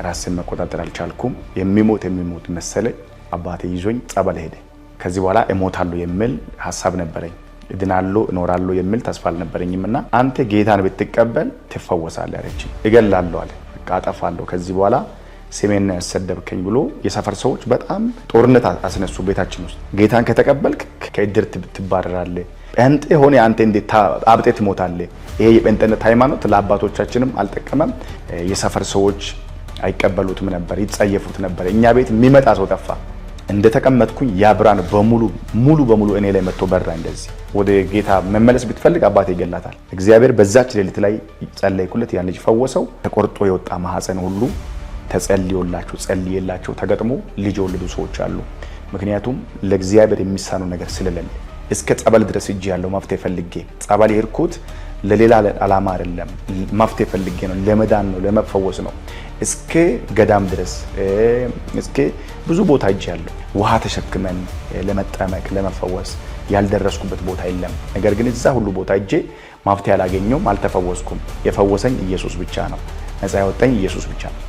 ራስን መቆጣጠር አልቻልኩም የሚሞት መሰለኝ አባቴ ይዞኝ ጸበል ሄደ ከዚህ በኋላ እሞታለሁ የሚል ሐሳብ ነበረኝ እድናለሁ እኖራለሁ የሚል ተስፋ አልነበረኝምና አንተ ጌታን ብትቀበል ትፈወሳለህ አለችኝ እገላለሁ አለ በቃ አጠፋለሁ ከዚህ በኋላ ስሜን ያሰደብከኝ ብሎ የሰፈር ሰዎች በጣም ጦርነት አስነሱ ቤታችን ውስጥ ጌታን ከተቀበልክ ከእድር ትባረራለህ ጴንጤ ሆነ አንተ እንዴት አብጤ ትሞታለህ ይሄ የጴንጤነት ሃይማኖት ለአባቶቻችንም አልጠቀመም የሰፈር ሰዎች አይቀበሉትም ነበር ይጸየፉት ነበር እኛ ቤት የሚመጣ ሰው ጠፋ እንደተቀመጥኩኝ ያ ብርሃን ሙሉ በሙሉ እኔ ላይ መጥቶ በራ እንደዚህ ወደ ጌታ መመለስ ብትፈልግ አባቴ ይገላታል እግዚአብሔር በዛች ሌሊት ላይ ጸለይኩለት ያን ልጅ ፈወሰው ተቆርጦ የወጣ ማህፀን ሁሉ ጸልየላቸው ተገጥሞ ልጅ ወለዱ ሰዎች አሉ ምክንያቱም ለእግዚአብሔር የሚሳነው ነገር ስለሌለ እስከ ጸበል ድረስ እጅ ያለው መፍትሄ ፈልጌ ጸበል ይርኩት ለሌላ ዓላማ አይደለም መፍትሄ ፈልጌ ነው ለመዳን ነው ለመፈወስ ነው እስከ ገዳም ድረስ እስከ ብዙ ቦታ እጅ ያለው ውሃ ተሸክመን ለመጠመቅ ለመፈወስ ያልደረስኩበት ቦታ የለም ነገር ግን እዛ ሁሉ ቦታ እጄ መፍትሄ አላገኘውም አልተፈወስኩም የፈወሰኝ ኢየሱስ ብቻ ነው ነፃ ያወጣኝ ኢየሱስ ብቻ ነው